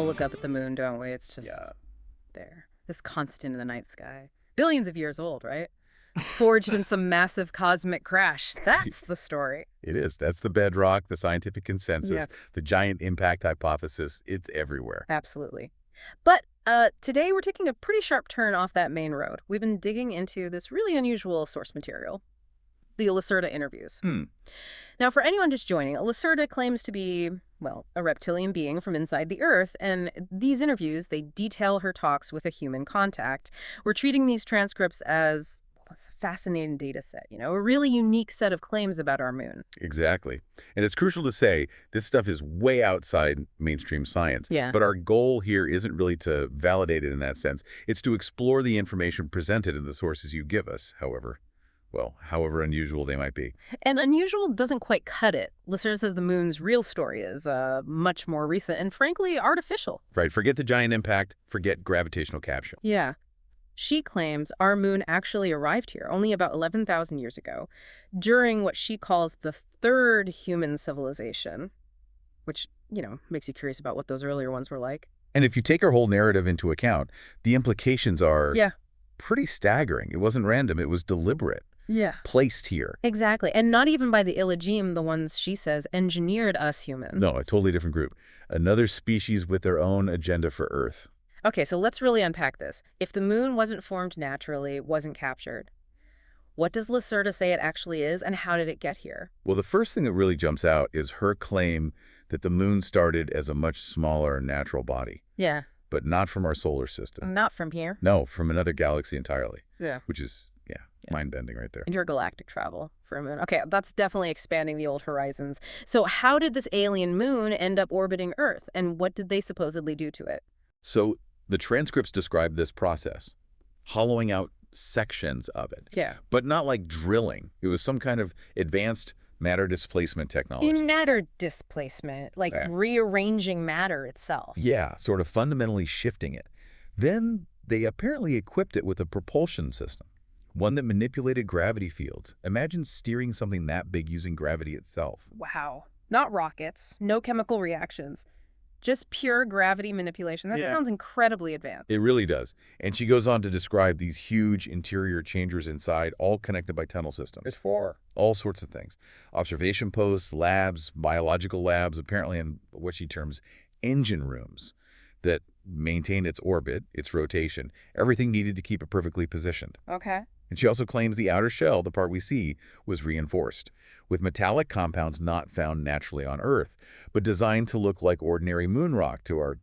all look up at the moon, don't we? It's just Yeah. there. This constant in the night sky. Billions of years old, right? Forged in some massive cosmic crash. That's the story. It is. That's the bedrock, the scientific consensus, Yeah. the giant impact hypothesis. It's everywhere. Absolutely. But today we're taking a pretty sharp turn off that main road. We've been digging into this really unusual source material, the Lacerta interviews. Now, for anyone just joining, Lacerta claims to be, well, a reptilian being from inside the Earth, and these interviews, they detail her talks with a human contact. We're treating these transcripts as a fascinating data set, a really unique set of claims about our moon. Exactly. And it's crucial to say this stuff is way outside mainstream science. Yeah. But our goal here isn't really to validate it in that sense. It's to explore the information presented in the sources you give us, however unusual they might be. And unusual doesn't quite cut it. Lacerta says the moon's real story is much more recent and, frankly, artificial. Right. Forget the giant impact. Forget gravitational capture. Yeah. She claims our moon actually arrived here only about 11,000 years ago, during what she calls the third human civilization, which, makes you curious about what those earlier ones were like. And if you take her whole narrative into account, the implications are pretty staggering. It wasn't random. It was deliberate. Yeah. Placed here. Exactly. And not even by the Illagim, the ones she says engineered us humans. No, a totally different group. Another species with their own agenda for Earth. Okay, so let's really unpack this. If the moon wasn't formed naturally, wasn't captured, what does Lacerta say it actually is, and how did it get here? Well, the first thing that really jumps out is her claim that the moon started as a much smaller natural body. Yeah. But not from our solar system. Not from here. No, from another galaxy entirely. Yeah. Which is, mind-bending right there. Intergalactic travel for a moon. Okay, that's definitely expanding the old horizons. So how did this alien moon end up orbiting Earth, and what did they supposedly do to it? So the transcripts describe this process, hollowing out sections of it. Yeah. But not like drilling. It was some kind of advanced matter displacement technology. Matter displacement, like rearranging matter itself. Yeah, sort of fundamentally shifting it. Then they apparently equipped it with a propulsion system, one that manipulated gravity fields. Imagine steering something that big using gravity itself. Wow. Not rockets, no chemical reactions. Just pure gravity manipulation. That sounds incredibly advanced. It really does. And she goes on to describe these huge interior changers inside, all connected by tunnel systems. There's 4. All sorts of things. Observation posts, labs, biological labs, apparently in what she terms engine rooms that maintain its orbit, its rotation, everything needed to keep it perfectly positioned. Okay. And she also claims the outer shell, the part we see, was reinforced with metallic compounds not found naturally on Earth, but designed to look like ordinary moon rock to our,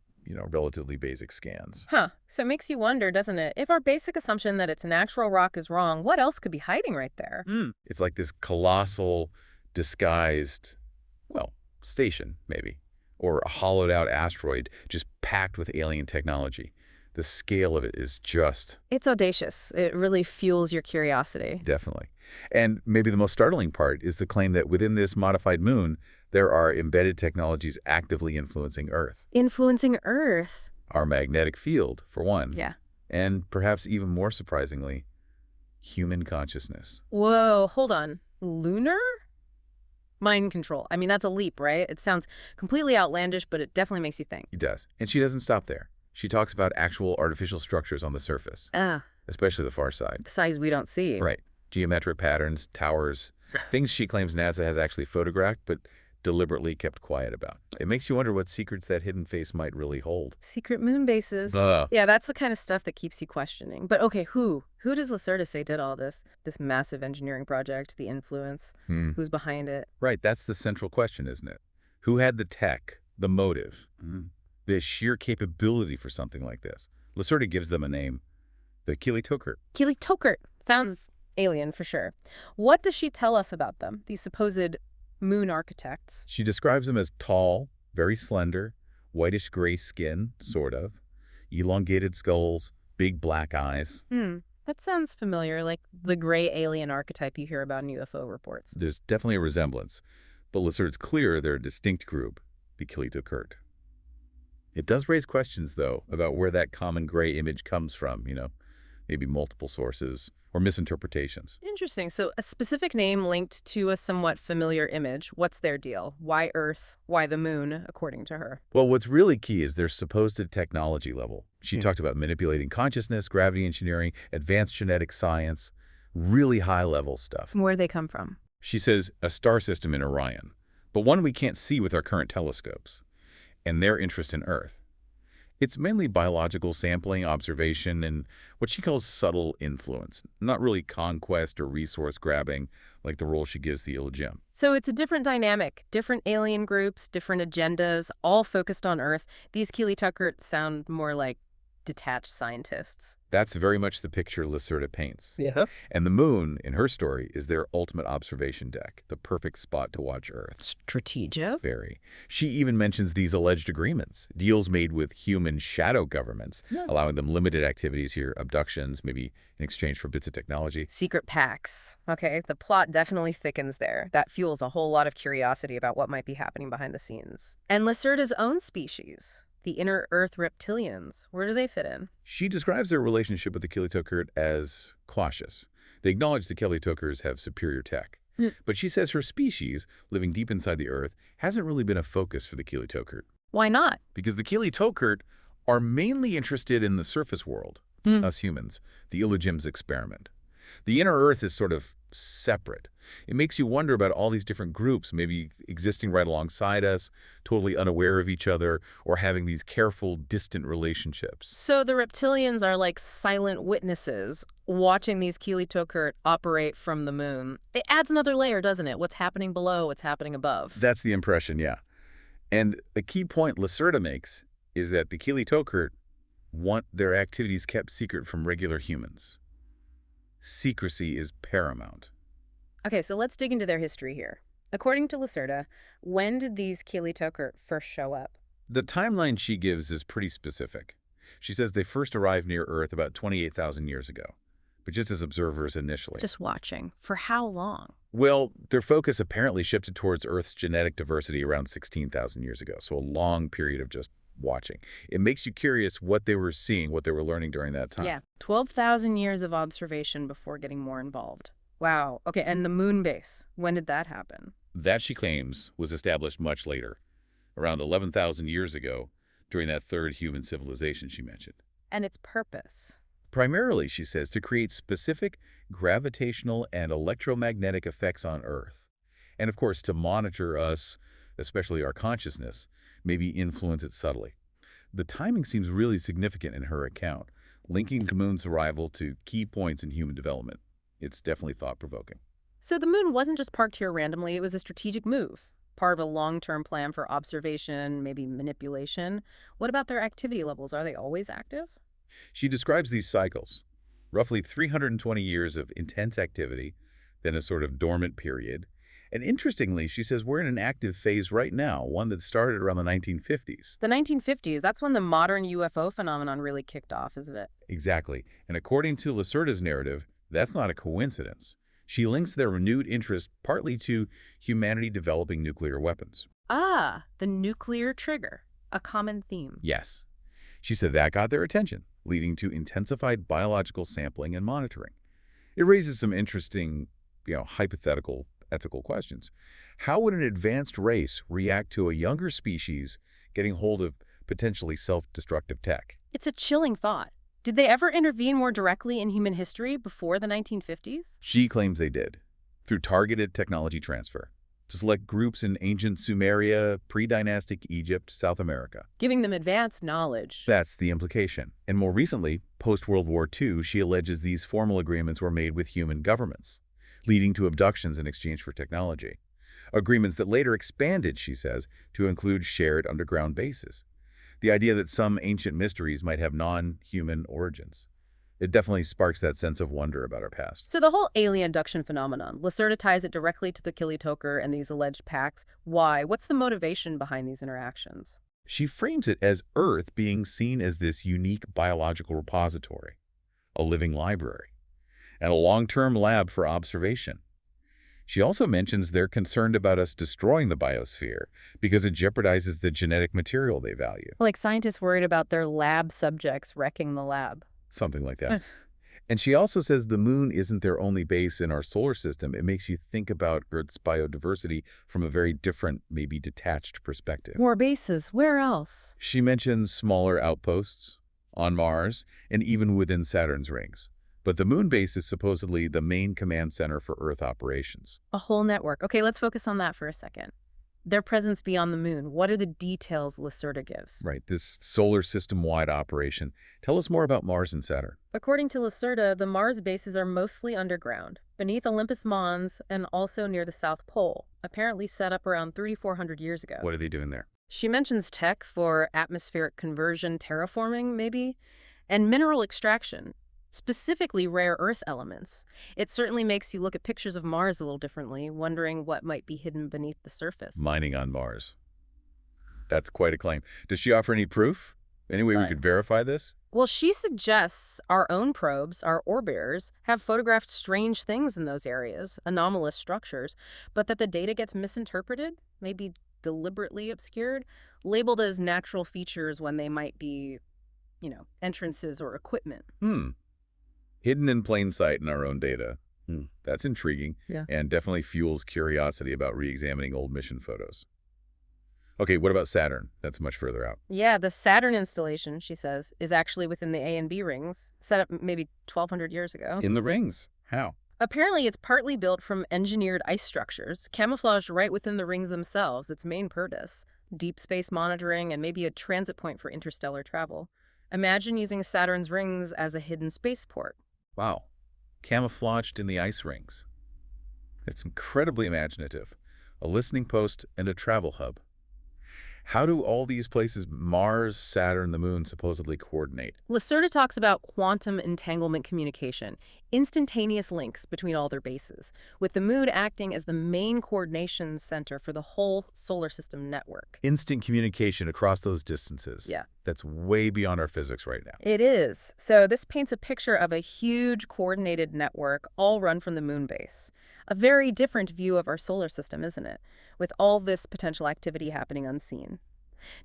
relatively basic scans. Huh. So it makes you wonder, doesn't it? If our basic assumption that it's natural rock is wrong, what else could be hiding right there? It's like this colossal, disguised, station, maybe, or a hollowed-out asteroid just packed with alien technology. The scale of it is just... It's audacious. It really fuels your curiosity. Definitely. And maybe the most startling part is the claim that within this modified moon, there are embedded technologies actively influencing Earth. Influencing Earth? Our magnetic field, for one. Yeah. And perhaps even more surprisingly, human consciousness. Whoa, hold on. Lunar? Mind control. I mean, that's a leap, right? It sounds completely outlandish, but it definitely makes you think. It does. And she doesn't stop there. She talks about actual artificial structures on the surface, especially the far side. The size we don't see. Right. Geometric patterns, towers, things she claims NASA has actually photographed but deliberately kept quiet about. It makes you wonder what secrets that hidden face might really hold. Secret moon bases. Yeah, that's the kind of stuff that keeps you questioning. But okay, who? Who does Lacerta say did all this? This massive engineering project, the influence? Who's behind it? Right, that's the central question, isn't it? Who had the tech, the motive? The sheer capability for something like this. Lacerta gives them a name, the Kili-Tokert. Kili-Tokert. Sounds alien for sure. What does she tell us about them, these supposed moon architects? She describes them as tall, very slender, whitish-gray skin, sort of, elongated skulls, big black eyes. That sounds familiar, like the gray alien archetype you hear about in UFO reports. There's definitely a resemblance, but Lacerta's clear they're a distinct group, the Kili-Tokert. It does raise questions, though, about where that common gray image comes from, maybe multiple sources or misinterpretations. Interesting. So a specific name linked to a somewhat familiar image. What's their deal? Why Earth? Why the moon, according to her? Well, what's really key is their supposed technology level. She talked about manipulating consciousness, gravity engineering, advanced genetic science, really high-level stuff. Where they come from? She says a star system in Orion, but one we can't see with our current telescopes, and their interest in Earth. It's mainly biological sampling, observation, and what she calls subtle influence, not really conquest or resource grabbing like the role she gives the Illegim. So it's a different dynamic, different alien groups, different agendas, all focused on Earth. These Keely Tucker sound more like detached scientists. That's very much the picture Lacerta paints. Yeah. And the moon, in her story, is their ultimate observation deck, the perfect spot to watch Earth. Strategic? Very. She even mentions these alleged agreements, deals made with human shadow governments, allowing them limited activities here, abductions, maybe in exchange for bits of technology. Secret pacts. Okay, the plot definitely thickens there. That fuels a whole lot of curiosity about what might be happening behind the scenes. And Lacerta's own species, the inner Earth reptilians, where do they fit in? She describes their relationship with the Kelly-Tokert as cautious. They acknowledge the Kelly-Tokers have superior tech. But she says her species, living deep inside the Earth, hasn't really been a focus for the Kelly-Tokert. Why not? Because the Kelly-Tokert are mainly interested in the surface world, us humans, the Illegim's experiment. The inner Earth is sort of separate. It makes you wonder about all these different groups, maybe existing right alongside us, totally unaware of each other, or having these careful, distant relationships. So the reptilians are like silent witnesses watching these Keely Tokert operate from the moon. It adds another layer, doesn't it? What's happening below, what's happening above. That's the impression, yeah. And a key point Lacerta makes is that the Keely Tokert want their activities kept secret from regular humans. Secrecy is paramount. Okay, so let's dig into their history here. According to Lacerta, when did these Keely Tokert first show up? The timeline she gives is pretty specific. She says they first arrived near Earth about 28,000 years ago, but just as observers initially. Just watching. For how long? Well, their focus apparently shifted towards Earth's genetic diversity around 16,000 years ago, so a long period of just watching. It makes you curious what they were seeing, what they were learning during that time. Yeah, 12,000 years of observation before getting more involved. Wow. Okay, and the moon base, when did that happen? That, she claims, was established much later, around 11,000 years ago, during that third human civilization she mentioned. And its purpose? Primarily, she says, to create specific gravitational and electromagnetic effects on Earth. And of course, to monitor us, especially our consciousness, maybe influence it subtly. The timing seems really significant in her account, linking the moon's arrival to key points in human development. It's definitely thought-provoking. So the moon wasn't just parked here randomly, it was a strategic move, part of a long-term plan for observation, maybe manipulation. What about their activity levels? Are they always active? She describes these cycles, roughly 320 years of intense activity, then a sort of dormant period. And interestingly, she says we're in an active phase right now, one that started around the 1950s. The 1950s, that's when the modern UFO phenomenon really kicked off, isn't it? Exactly. And according to Lacerta's narrative, that's not a coincidence. She links their renewed interest partly to humanity developing nuclear weapons. Ah, the nuclear trigger, a common theme. Yes. She said that got their attention, leading to intensified biological sampling and monitoring. It raises some interesting, hypothetical ethical questions. How would an advanced race react to a younger species getting hold of potentially self-destructive tech? It's a chilling thought. Did they ever intervene more directly in human history before the 1950s? She claims they did, through targeted technology transfer, to select groups in ancient Sumeria, pre-dynastic Egypt, South America. Giving them advanced knowledge. That's the implication. And more recently, post-World War II, she alleges these formal agreements were made with human governments, leading to abductions in exchange for technology. Agreements that later expanded, she says, to include shared underground bases. The idea that some ancient mysteries might have non-human origins. It definitely sparks that sense of wonder about our past. So the whole alien abduction phenomenon, Lacerta ties it directly to the Keely Toker and these alleged pacts. Why? What's the motivation behind these interactions? She frames it as Earth being seen as this unique biological repository, a living library, and a long-term lab for observation. She also mentions they're concerned about us destroying the biosphere because it jeopardizes the genetic material they value. Like scientists worried about their lab subjects wrecking the lab. Something like that. And she also says the moon isn't their only base in our solar system. It makes you think about Earth's biodiversity from a very different, maybe detached perspective. More bases. Where else? She mentions smaller outposts on Mars and even within Saturn's rings. But the moon base is supposedly the main command center for Earth operations. A whole network. Okay, let's focus on that for a second. Their presence beyond the moon. What are the details Lacerta gives? Right, this solar system-wide operation. Tell us more about Mars and Saturn. According to Lacerta, the Mars bases are mostly underground, beneath Olympus Mons and also near the South Pole, apparently set up around 3,400 years ago. What are they doing there? She mentions tech for atmospheric conversion, terraforming, maybe, and mineral extraction, specifically rare earth elements. It certainly makes you look at pictures of Mars a little differently, wondering what might be hidden beneath the surface. Mining on Mars. That's quite a claim. Does she offer any proof? Any way we could verify this? Well, she suggests our own probes, our orbiters, have photographed strange things in those areas, anomalous structures, but that the data gets misinterpreted, maybe deliberately obscured, labeled as natural features when they might be, entrances or equipment. Hidden in plain sight in our own data. That's intriguing, Yeah. and definitely fuels curiosity about re-examining old mission photos. Okay, what about Saturn? That's much further out. Yeah, the Saturn installation, she says, is actually within the A and B rings, set up maybe 1,200 years ago. In the rings? How? Apparently, it's partly built from engineered ice structures, camouflaged right within the rings themselves, its main purpose: deep space monitoring and maybe a transit point for interstellar travel. Imagine using Saturn's rings as a hidden spaceport. Wow. Camouflaged in the ice rings. It's incredibly imaginative. A listening post and a travel hub. How do all these places, Mars, Saturn, the moon, supposedly coordinate? Lacerta talks about quantum entanglement communication, instantaneous links between all their bases, with the moon acting as the main coordination center for the whole solar system network. Instant communication across those distances. Yeah. That's way beyond our physics right now. It is. So this paints a picture of a huge coordinated network all run from the moon base. A very different view of our solar system, isn't it? With all this potential activity happening unseen.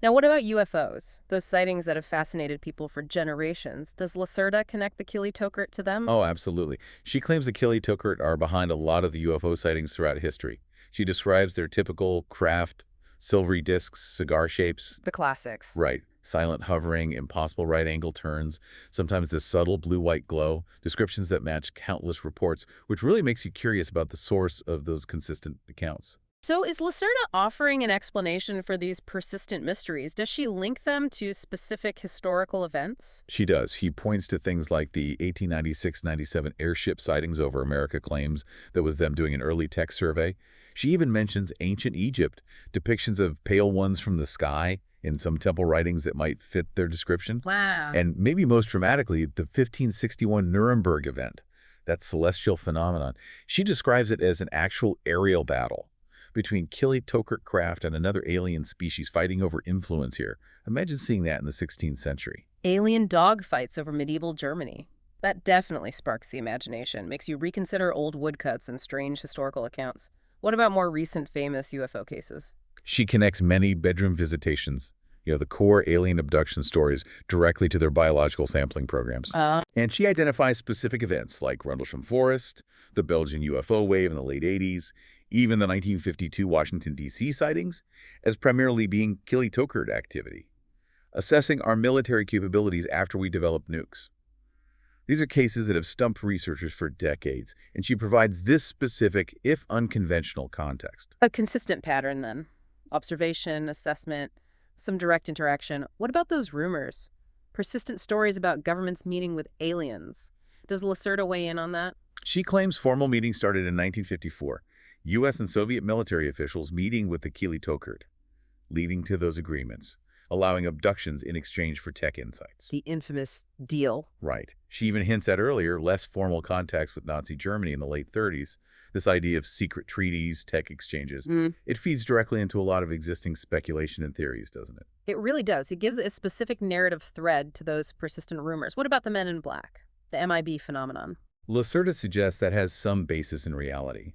Now, what about UFOs? Those sightings that have fascinated people for generations. Does Lacerta connect the Kili-Tokert to them? Oh, absolutely. She claims the Kili-Tokert are behind a lot of the UFO sightings throughout history. She describes their typical craft, silvery discs, cigar shapes. The classics. Right. Silent hovering, impossible right-angle turns, sometimes this subtle blue-white glow, descriptions that match countless reports, which really makes you curious about the source of those consistent accounts. So is Lacerta offering an explanation for these persistent mysteries? Does she link them to specific historical events? She does. He points to things like the 1896-97 airship sightings over America claims that was them doing an early tech survey. She even mentions ancient Egypt, depictions of pale ones from the sky in some temple writings that might fit their description. Wow. And maybe most dramatically, the 1561 Nuremberg event, that celestial phenomenon. She describes it as an actual aerial battle between Kili-Tokert craft and another alien species fighting over influence here. Imagine seeing that in the 16th century. Alien dogfights over medieval Germany. That definitely sparks the imagination, makes you reconsider old woodcuts and strange historical accounts. What about more recent famous UFO cases? She connects many bedroom visitations, the core alien abduction stories, directly to their biological sampling programs. And she identifies specific events like Rendlesham Forest, the Belgian UFO wave in the late 80s, even the 1952 Washington, D.C. sightings, as primarily being Kili-Tokert activity, assessing our military capabilities after we developed nukes. These are cases that have stumped researchers for decades, and she provides this specific, if unconventional, context. A consistent pattern, then. Observation, assessment, some direct interaction. What about those rumors? Persistent stories about governments meeting with aliens. Does Lacerta weigh in on that? She claims formal meetings started in 1954. U.S. and Soviet military officials meeting with the Kili-Tokert, leading to those agreements, allowing abductions in exchange for tech insights. The infamous deal. Right. She even hints at earlier, less formal contacts with Nazi Germany in the late 30s, this idea of secret treaties, tech exchanges. It feeds directly into a lot of existing speculation and theories, doesn't it? It really does. It gives a specific narrative thread to those persistent rumors. What about the Men in Black, the MIB phenomenon? Lacerta suggests that has some basis in reality.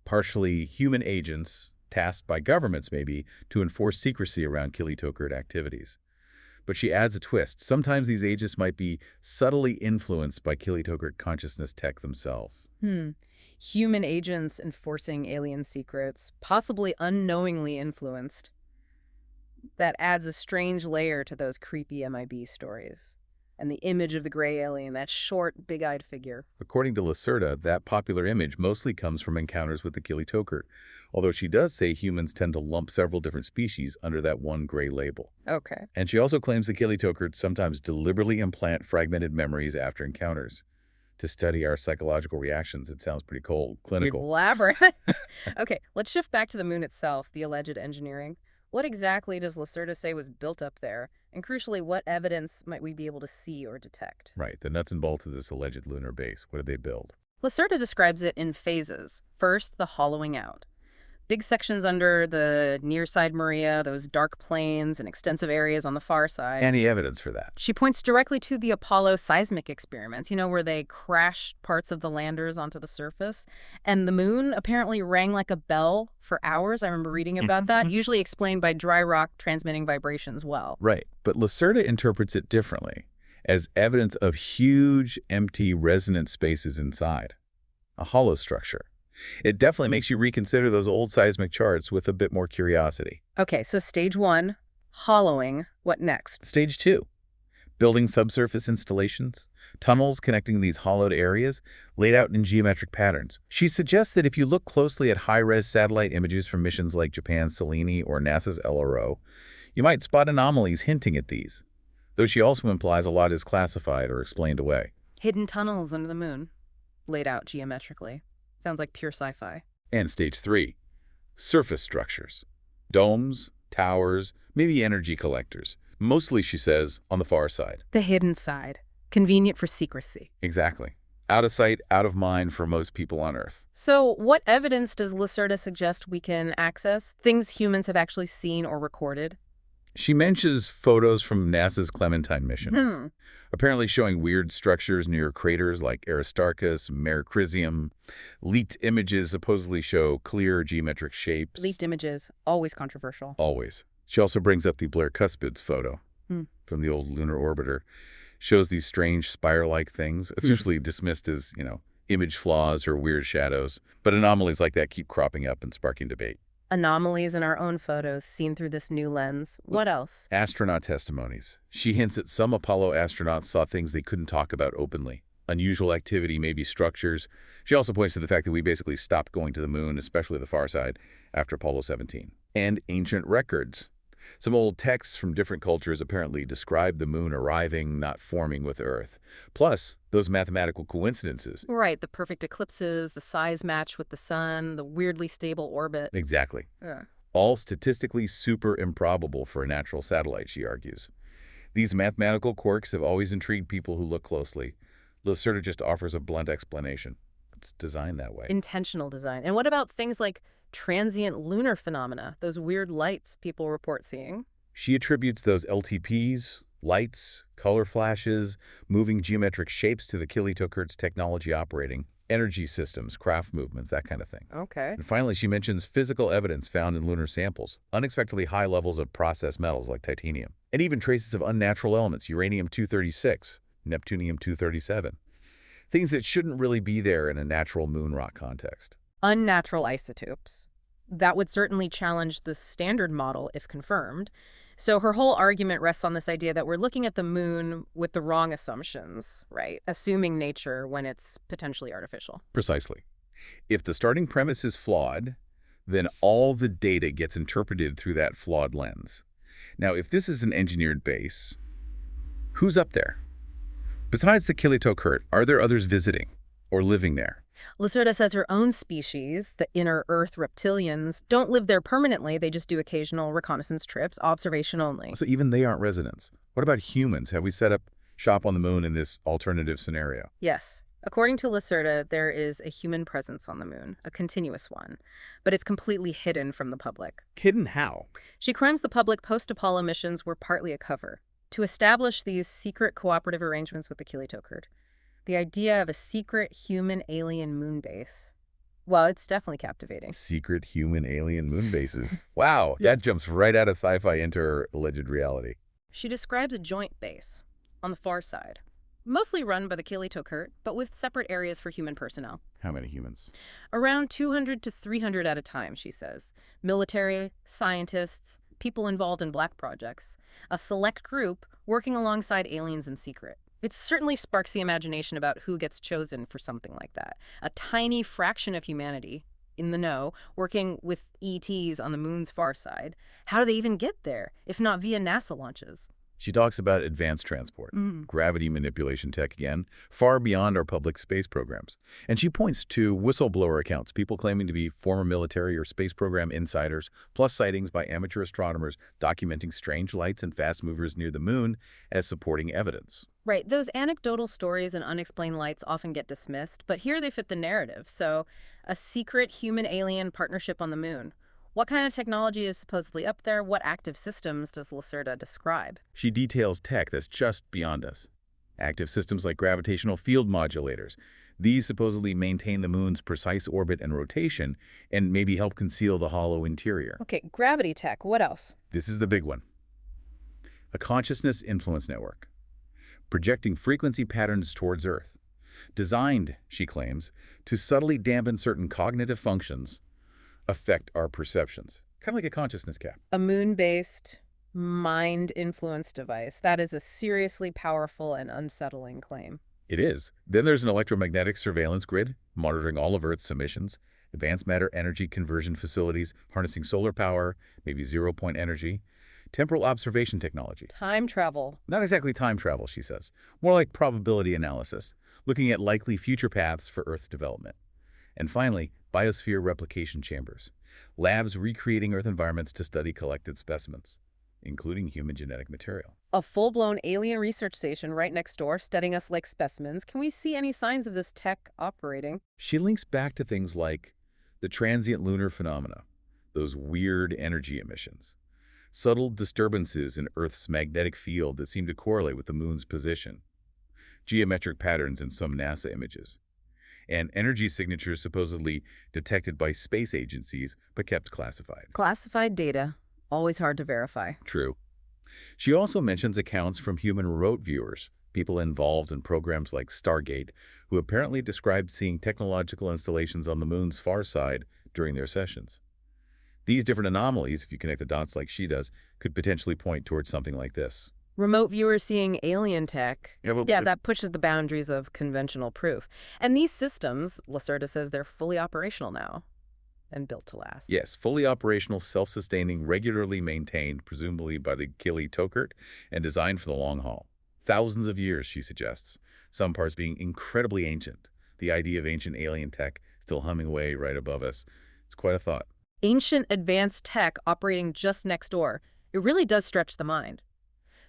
Partially human agents, tasked by governments maybe, to enforce secrecy around Kili-Tokert activities. But she adds a twist. Sometimes these agents might be subtly influenced by Kilitokert consciousness tech themselves. Human agents enforcing alien secrets, possibly unknowingly influenced. That adds a strange layer to those creepy MIB stories. And the image of the gray alien, that short, big-eyed figure. According to Lacerta, that popular image mostly comes from encounters with the Kilitokert, although she does say humans tend to lump several different species under that one gray label. Okay. And she also claims the Kilitokert sometimes deliberately implant fragmented memories after encounters. To study our psychological reactions, it sounds pretty cold, clinical. Elaborate. Okay, let's shift back to the moon itself, the alleged engineering. What exactly does Lacerta say was built up there? And crucially, what evidence might we be able to see or detect? Right, the nuts and bolts of this alleged lunar base. What did they build? Lacerta describes it in phases. First, the hollowing out. Big sections under the near side Maria, those dark plains and extensive areas on the far side. Any evidence for that? She points directly to the Apollo seismic experiments, where they crashed parts of the landers onto the surface. And the moon apparently rang like a bell for hours. I remember reading about that, usually explained by dry rock transmitting vibrations well. Right, but Lacerta interprets it differently, as evidence of huge, empty, resonant spaces inside. A hollow structure. It definitely makes you reconsider those old seismic charts with a bit more curiosity. Okay, so stage 1, hollowing. What next? Stage 2, building subsurface installations, tunnels connecting these hollowed areas, laid out in geometric patterns. She suggests that if you look closely at high-res satellite images from missions like Japan's Selene or NASA's LRO, you might spot anomalies hinting at these, though she also implies a lot is classified or explained away. Hidden tunnels under the moon, laid out geometrically. Sounds like pure sci-fi. And stage 3, surface structures. Domes, towers, maybe energy collectors. Mostly, she says, on the far side. The hidden side. Convenient for secrecy. Exactly. Out of sight, out of mind for most people on Earth. So what evidence does Lacerta suggest we can access? Things humans have actually seen or recorded? She mentions photos from NASA's Clementine mission, apparently showing weird structures near craters like Aristarchus, Mare Crisium. Leaked images supposedly show clear geometric shapes. Leaked images, always controversial. Always. She also brings up the Blair Cuspids photo from the old lunar orbiter. Shows these strange spire-like things. It's usually dismissed as, image flaws or weird shadows. But anomalies like that keep cropping up and sparking debate. Anomalies in our own photos seen through this new lens. What else? Astronaut testimonies. She hints that some Apollo astronauts saw things they couldn't talk about openly. Unusual activity, maybe structures. She also points to the fact that we basically stopped going to the moon, especially the far side, after Apollo 17. And ancient records. Some old texts from different cultures apparently describe the moon arriving, not forming with Earth. Plus, those mathematical coincidences. Right, the perfect eclipses, the size match with the sun, the weirdly stable orbit. Exactly. Yeah. All statistically super improbable for a natural satellite, she argues. These mathematical quirks have always intrigued people who look closely. Lacerta just offers a blunt explanation. It's designed that way. Intentional design. And what about things like transient lunar phenomena, those weird lights people report seeing? She attributes those LTPs, lights, color flashes, moving geometric shapes to the Kilitokert's technology operating, energy systems, craft movements, that kind of thing. Okay. And finally, she mentions physical evidence found in lunar samples, unexpectedly high levels of processed metals like titanium, and even traces of unnatural elements, uranium-236, neptunium-237, things that shouldn't really be there in a natural moon rock context. Unnatural isotopes. That would certainly challenge the standard model if confirmed. So her whole argument rests on this idea that we're looking at the moon with the wrong assumptions, right? Assuming nature when it's potentially artificial. Precisely. If the starting premise is flawed, then all the data gets interpreted through that flawed lens. Now, if this is an engineered base, who's up there? Besides the Kilitokert, are there others visiting or living there? Lacerta says her own species, the inner Earth reptilians, don't live there permanently. They just do occasional reconnaissance trips, observation only. So even they aren't residents. What about humans? Have we set up shop on the moon in this alternative scenario? Yes. According to Lacerta, there is a human presence on the moon, a continuous one, but it's completely hidden from the public. Hidden how? She claims the public post-Apollo missions were partly a cover to establish these secret cooperative arrangements with the Kilitokert. The idea of a secret human alien moon base. Well, it's definitely captivating. Secret human alien moon bases. Wow, that jumps right out of sci-fi into her alleged reality. She describes a joint base on the far side, mostly run by the Kilitokurt, but with separate areas for human personnel. How many humans? Around 200 to 300 at a time, she says. Military, scientists, people involved in black projects. A select group working alongside aliens in secret. It certainly sparks the imagination about who gets chosen for something like that. A tiny fraction of humanity, in the know, working with ETs on the moon's far side. How do they even get there, if not via NASA launches? She talks about advanced transport, gravity manipulation tech again, far beyond our public space programs. And she points to whistleblower accounts, people claiming to be former military or space program insiders, plus sightings by amateur astronomers documenting strange lights and fast movers near the moon as supporting evidence. Right, those anecdotal stories and unexplained lights often get dismissed, but here they fit the narrative. So, a secret human-alien partnership on the moon. What kind of technology is supposedly up there? What active systems does Lacerta describe? She details tech that's just beyond us. Active systems like gravitational field modulators. These supposedly maintain the moon's precise orbit and rotation and maybe help conceal the hollow interior. Okay, gravity tech. What else? This is the big one. A consciousness influence network, projecting frequency patterns towards Earth. Designed, she claims, to subtly dampen certain cognitive functions, affect our perceptions. Kind of like a consciousness cap. A moon-based, mind-influenced device. That is a seriously powerful and unsettling claim. It is. Then there's an electromagnetic surveillance grid, monitoring all of Earth's emissions, advanced matter energy conversion facilities, harnessing solar power, maybe zero-point energy, temporal observation technology. Time travel. Not exactly time travel, she says. More like probability analysis, looking at likely future paths for Earth's development. And finally, biosphere replication chambers, labs recreating Earth environments to study collected specimens, including human genetic material. A full-blown alien research station right next door, studying us like specimens. Can we see any signs of this tech operating? She links back to things like the transient lunar phenomena, those weird energy emissions, subtle disturbances in Earth's magnetic field that seem to correlate with the moon's position, geometric patterns in some NASA images, and energy signatures supposedly detected by space agencies but kept classified. Classified data, always hard to verify. True. She also mentions accounts from human remote viewers, people involved in programs like Stargate, who apparently described seeing technological installations on the moon's far side during their sessions. These different anomalies, if you connect the dots like she does, could potentially point towards something like this. Remote viewers seeing alien tech. Yeah, That pushes the boundaries of conventional proof. And these systems, Lacerta says, they're fully operational now and built to last. Yes, fully operational, self-sustaining, regularly maintained, presumably by the Kilitokurt, and designed for the long haul. Thousands of years, she suggests, some parts being incredibly ancient. The idea of ancient alien tech still humming away right above us. It's quite a thought. Ancient advanced tech operating just next door. It really does stretch the mind.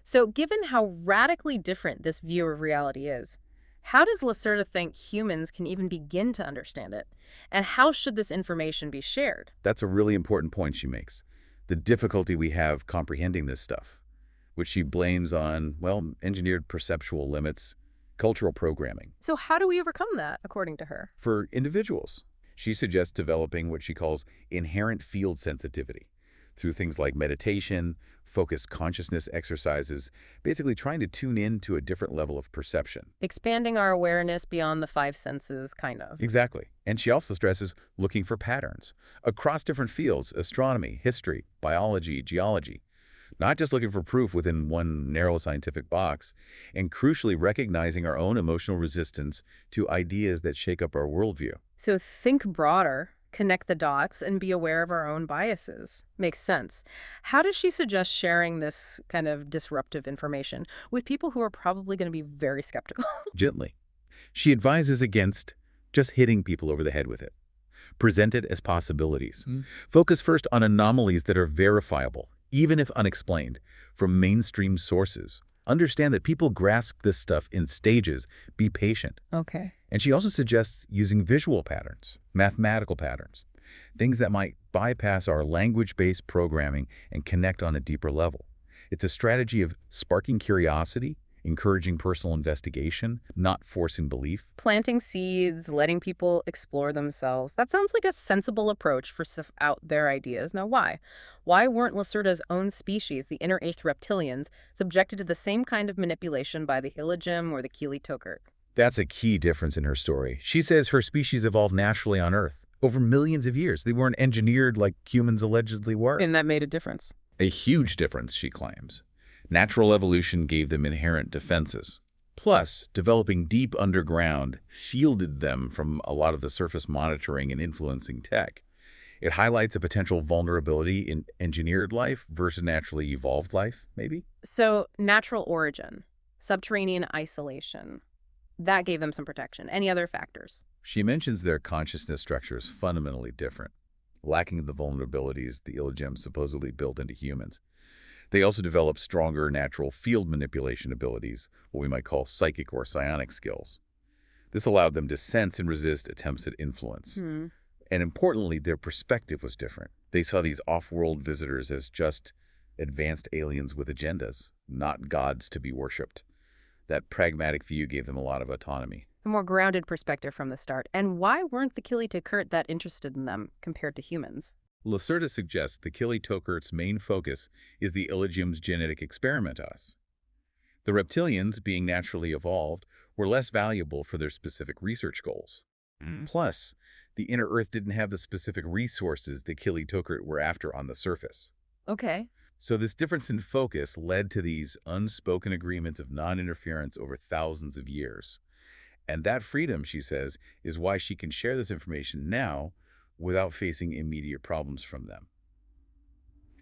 So given how radically different this view of reality is, how does Lacerta think humans can even begin to understand it? And how should this information be shared? That's a really important point she makes. The difficulty we have comprehending this stuff, which she blames on, well, engineered perceptual limits, cultural programming. So how do we overcome that, according to her? For individuals, she suggests developing what she calls inherent field sensitivity through things like meditation, focused consciousness exercises, basically trying to tune in to a different level of perception. Expanding our awareness beyond the five senses, kind of. Exactly. And she also stresses looking for patterns across different fields: astronomy, history, biology, geology. Not just looking for proof within one narrow scientific box, and crucially recognizing our own emotional resistance to ideas that shake up our worldview. So think broader, connect the dots, and be aware of our own biases. Makes sense. How does she suggest sharing this kind of disruptive information with people who are probably going to be very skeptical? Gently. She advises against just hitting people over the head with it. Present it as possibilities. Focus first on anomalies that are verifiable, even if unexplained, from mainstream sources. Understand that people grasp this stuff in stages. Be patient. Okay. And she also suggests using visual patterns, mathematical patterns, things that might bypass our language-based programming and connect on a deeper level. It's a strategy of sparking curiosity encouraging personal investigation, not forcing belief. Planting seeds, letting people explore themselves. That sounds like a sensible approach for out their ideas. Now, why? Why weren't Lacerta's own species, the inner eighth reptilians, subjected to the same kind of manipulation by the Illagim or the Keely-Tokert? That's a key difference in her story. She says her species evolved naturally on Earth over millions of years. They weren't engineered like humans allegedly were. And that made a difference. A huge difference, she claims. Natural evolution gave them inherent defenses. Plus, developing deep underground shielded them from a lot of the surface monitoring and influencing tech. It highlights a potential vulnerability in engineered life versus naturally evolved life, maybe? So, natural origin, subterranean isolation, that gave them some protection. Any other factors? She mentions their consciousness structure is fundamentally different, lacking the vulnerabilities the Illagim supposedly built into humans. They also developed stronger natural field manipulation abilities, what we might call psychic or psionic skills. This allowed them to sense and resist attempts at influence. And importantly, their perspective was different. They saw these off-world visitors as just advanced aliens with agendas, not gods to be worshipped. That pragmatic view gave them a lot of autonomy. A more grounded perspective from the start. And why weren't the Keely-Tokert that interested in them compared to humans? Lacerta suggests the Keely-Tokert's main focus is the Illagim's genetic experimentas. The reptilians, being naturally evolved, were less valuable for their specific research goals. Plus, the inner Earth didn't have the specific resources the Keely-Tokert were after on the surface. Okay. So this difference in focus led to these unspoken agreements of non-interference over thousands of years. And that freedom, she says, is why she can share this information now without facing immediate problems from them.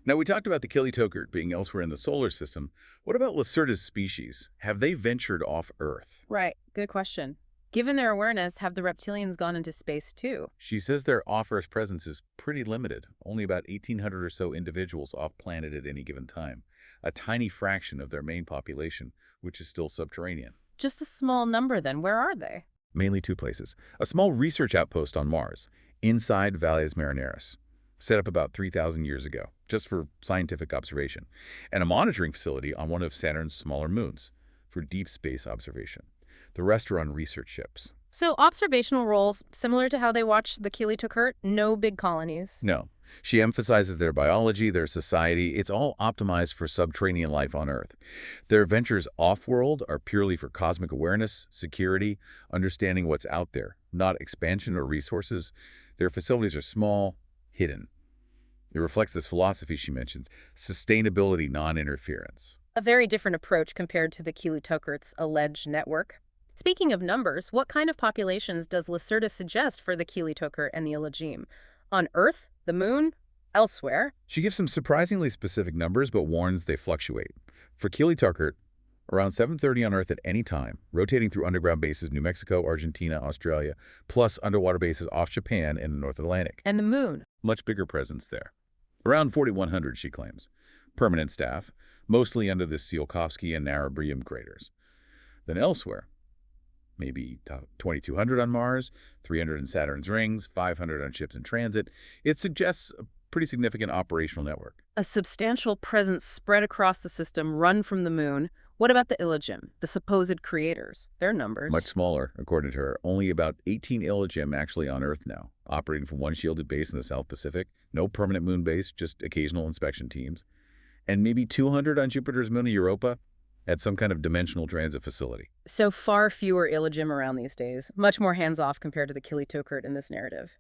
Now, we talked about the Keely-Tokert being elsewhere in the solar system. What about Lacerta's species? Have they ventured off Earth? Right. Good question. Given their awareness, have the reptilians gone into space too? She says their off-Earth presence is pretty limited. Only about 1,800 or so individuals off-planet at any given time. A tiny fraction of their main population, which is still subterranean. Just a small number then. Where are they? Mainly two places. A small research outpost on Mars, inside Valles Marineris, set up about 3,000 years ago, just for scientific observation, and a monitoring facility on one of Saturn's smaller moons for deep space observation. The rest are on research ships. So observational roles, similar to how they watch the Keely-Tokert, no big colonies. No. She emphasizes their biology, their society. It's all optimized for subterranean life on Earth. Their ventures off-world are purely for cosmic awareness, security, understanding what's out there, not expansion or resources. Their facilities are small, hidden. It reflects this philosophy she mentions, sustainability, non-interference. A very different approach compared to the Keely-Tokert's alleged network. Speaking of numbers, what kind of populations does Lacerta suggest for the Keely-Tokert and the Illagim? On Earth, the Moon, elsewhere? She gives some surprisingly specific numbers, but warns they fluctuate. For Keely-Tokert, around 7:30 on Earth at any time, rotating through underground bases New Mexico, Argentina, Australia, plus underwater bases off Japan and the North Atlantic. And the Moon? Much bigger presence there. Around 4,100, she claims. Permanent staff, mostly under the Tsiolkovsky and Narrabri craters. Then elsewhere, maybe 2,200 on Mars, 300 in Saturn's rings, 500 on ships in transit. It suggests a pretty significant operational network. A substantial presence spread across the system, run from the Moon. What about the Illagim, the supposed creators? Their numbers? Much smaller, according to her. Only about 18 Illagim actually on Earth now, operating from one shielded base in the South Pacific. No permanent moon base, just occasional inspection teams. And maybe 200 on Jupiter's moon Europa at some kind of dimensional transit facility. So far fewer Illagim around these days. Much more hands-off compared to the Keely-Tokert in this narrative.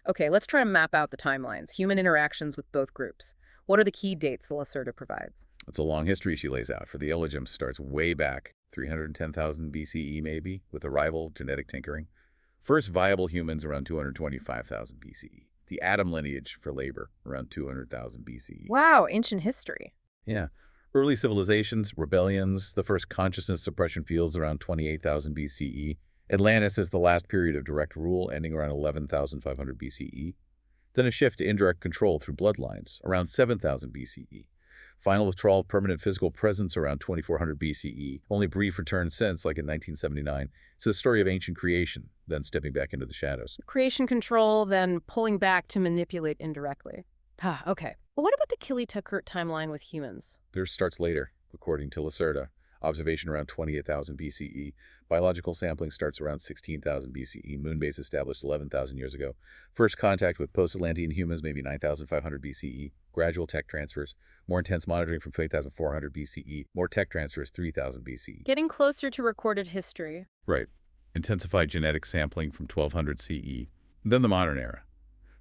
Okay, let's try to map out the timelines, human interactions with both groups. What are the key dates Lacerta provides? It's a long history she lays out. For the Illagim starts way back, 310,000 BCE maybe, with arrival, genetic tinkering. First viable humans around 225,000 BCE. The Adam lineage for labor around 200,000 BCE. Wow, ancient history. Yeah. Early civilizations, rebellions, the first consciousness suppression fields around 28,000 BCE. Atlantis is the last period of direct rule, ending around 11,500 BCE. Then a shift to indirect control through bloodlines, around 7,000 BCE. Final withdrawal of permanent physical presence around 2400 BCE. Only brief return since, like in 1979. It's a story of ancient creation, then stepping back into the shadows. Creation control, then pulling back to manipulate indirectly. Okay. Well, what about the Keely-Tokert timeline with humans? Theirs starts later, according to Lacerta. Observation around 28,000 BCE. Biological sampling starts around 16,000 BCE. Moon base established 11,000 years ago. First contact with post-Atlantean humans maybe 9,500 BCE. Gradual tech transfers. More intense monitoring from 8,400 BCE. More tech transfers 3,000 BCE. Getting closer to recorded history. Right. Intensified genetic sampling from 1200 CE. Then the modern era.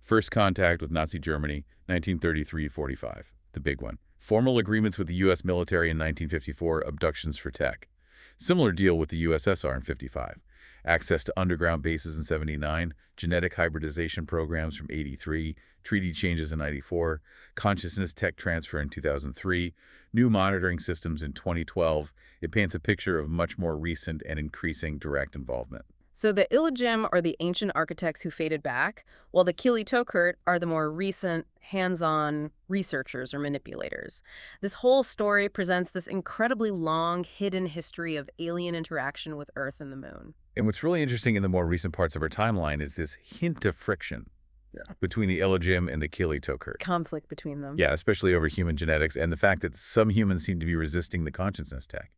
First contact with Nazi Germany, 1933-45. The big one. Formal agreements with the U.S. military in 1954, abductions for tech. Similar deal with the USSR in 55. Access to underground bases in 79, genetic hybridization programs from 83, treaty changes in 94, consciousness tech transfer in 2003, new monitoring systems in 2012. It paints a picture of much more recent and increasing direct involvement. So the Illigim are the ancient architects who faded back, while the Kili-Tokert are the more recent, hands-on researchers or manipulators. This whole story presents this incredibly long, hidden history of alien interaction with Earth and the Moon. And what's really interesting in the more recent parts of our timeline is this hint of friction between the Illigim and the Kili-Tokert. Conflict between them. Yeah, especially over human genetics and the fact that some humans seem to be resisting the consciousness tech.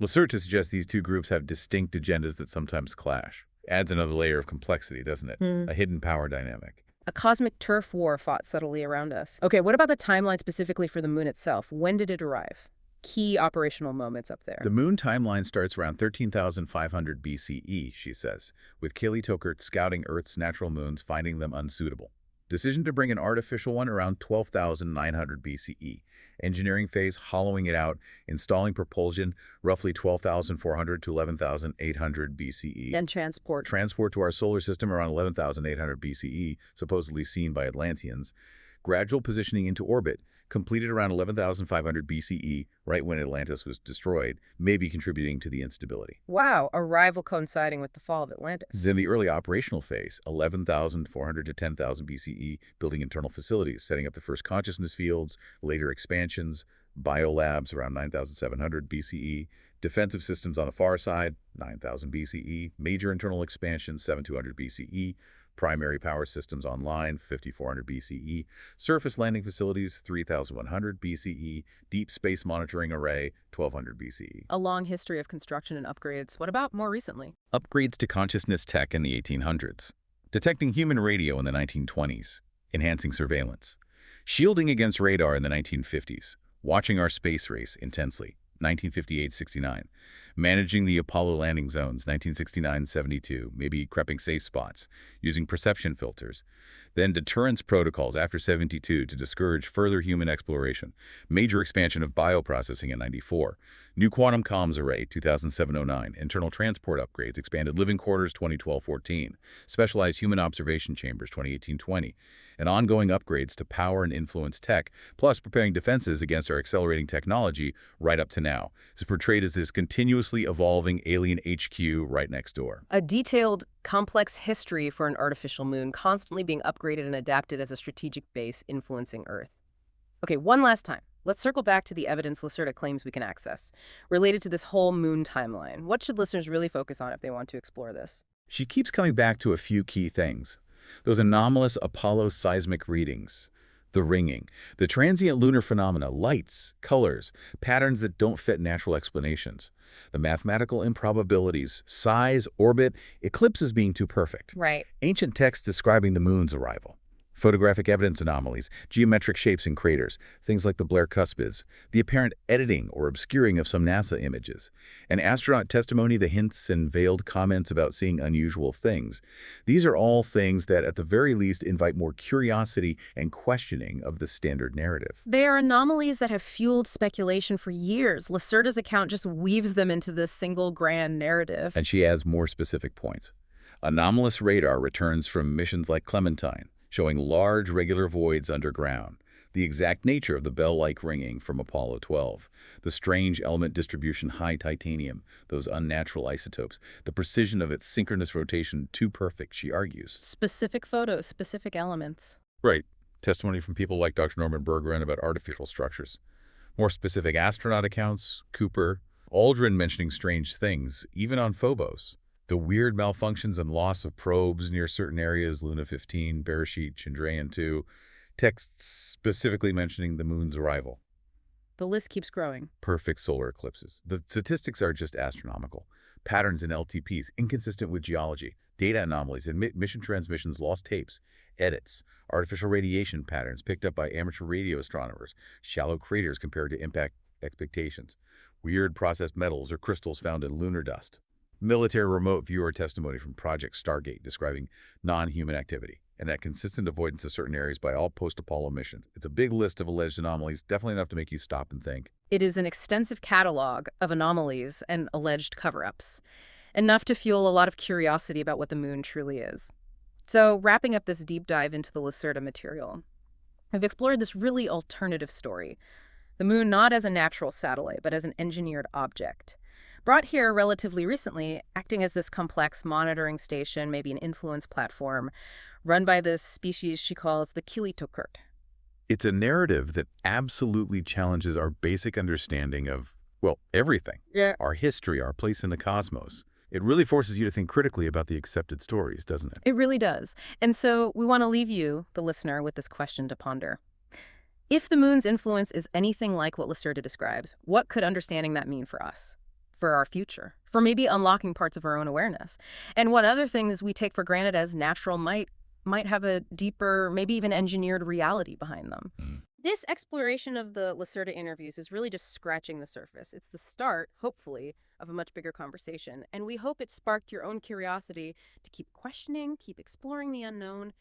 Lacerta suggests these two groups have distinct agendas that sometimes clash. Adds another layer of complexity, doesn't it? A hidden power dynamic. A cosmic turf war fought subtly around us. Okay, what about the timeline specifically for the Moon itself? When did it arrive? Key operational moments up there. The Moon timeline starts around 13,500 BCE, she says, with Kili-Tokert scouting Earth's natural moons, finding them unsuitable. Decision to bring an artificial one around 12,900 BCE. Engineering phase, hollowing it out, installing propulsion, roughly 12,400 to 11,800 BCE. And transport. Transport to our solar system around 11,800 BCE, supposedly seen by Atlanteans. Gradual positioning into orbit, completed around 11,500 BCE, right when Atlantis was destroyed, maybe contributing to the instability. Wow, arrival coinciding with the fall of Atlantis. Then the early operational phase, 11,400 to 10,000 BCE, building internal facilities, setting up the first consciousness fields, later expansions, biolabs around 9,700 BCE, defensive systems on the far side, 9,000 BCE, major internal expansion, 7,200 BCE, primary power systems online, 5,400 BCE, surface landing facilities, 3,100 BCE, deep space monitoring array, 1,200 BCE. A long history of construction and upgrades. What about more recently? Upgrades to consciousness tech in the 1800s. Detecting human radio in the 1920s. Enhancing surveillance. Shielding against radar in the 1950s. Watching our space race intensely. 1958-69. Managing the Apollo landing zones, 1969-72, maybe prepping safe spots, using perception filters. Then deterrence protocols after 72 to discourage further human exploration. Major expansion of bioprocessing in 94. New quantum comms array, 2007-09. Internal transport upgrades, expanded living quarters, 2012-14. Specialized human observation chambers, 2018-20. And ongoing upgrades to power and influence tech, plus preparing defenses against our accelerating technology right up to now. It's portrayed as this continuously evolving alien HQ right next door. A detailed, complex history for an artificial moon constantly being upgraded and adapted as a strategic base influencing Earth. Okay, one last time. Let's circle back to the evidence Lacerta claims we can access, related to this whole moon timeline. What should listeners really focus on if they want to explore this? She keeps coming back to a few key things. Those anomalous Apollo seismic readings, the ringing, the transient lunar phenomena, lights, colors, patterns that don't fit natural explanations, the mathematical improbabilities, size, orbit, eclipses being too perfect. Right. Ancient texts describing the moon's arrival. Photographic evidence anomalies, geometric shapes in craters, things like the Blair cuspids, the apparent editing or obscuring of some NASA images, and astronaut testimony, the hints and veiled comments about seeing unusual things. These are all things that, at the very least, invite more curiosity and questioning of the standard narrative. They are anomalies that have fueled speculation for years. Lacerta's account just weaves them into this single grand narrative. And she adds more specific points. Anomalous radar returns from missions like Clementine, showing large regular voids underground, the exact nature of the bell-like ringing from Apollo 12, the strange element distribution high titanium, those unnatural isotopes, the precision of its synchronous rotation too perfect, she argues. Specific photos, specific elements. Right. Testimony from people like Dr. Norman Berggren about artificial structures. More specific astronaut accounts, Cooper, Aldrin mentioning strange things, even on Phobos. The weird malfunctions and loss of probes near certain areas, Luna 15, Beresheet, Chandrayaan 2, texts specifically mentioning the moon's arrival. The list keeps growing. Perfect solar eclipses. The statistics are just astronomical. Patterns in LTPs, inconsistent with geology, data anomalies in mission transmissions, lost tapes, edits, artificial radiation patterns picked up by amateur radio astronomers, shallow craters compared to impact expectations, weird processed metals or crystals found in lunar dust. Military remote viewer testimony from Project Stargate describing non-human activity, and that consistent avoidance of certain areas by all post-Apollo missions. It's a big list of alleged anomalies, definitely enough to make you stop and think. It is an extensive catalog of anomalies and alleged cover-ups, enough to fuel a lot of curiosity about what the moon truly is. So, wrapping up this deep dive into the Lacerta material, I've explored this really alternative story. The moon not as a natural satellite, but as an engineered object. Brought here relatively recently, acting as this complex monitoring station, maybe an influence platform, run by this species she calls the Kilitokurt. It's a narrative that absolutely challenges our basic understanding of, well, everything. Yeah. Our history, our place in the cosmos. It really forces you to think critically about the accepted stories, doesn't it? It really does. And so we want to leave you, the listener, with this question to ponder. If the moon's influence is anything like what Lacerta describes, what could understanding that mean for us? For our future? For maybe unlocking parts of our own awareness? And what other things we take for granted as natural might have a deeper, maybe even engineered reality behind them? This exploration of the Lacerta interviews is really just scratching the surface. It's the start, hopefully, of a much bigger conversation. And we hope it sparked your own curiosity to keep questioning, keep exploring the unknown.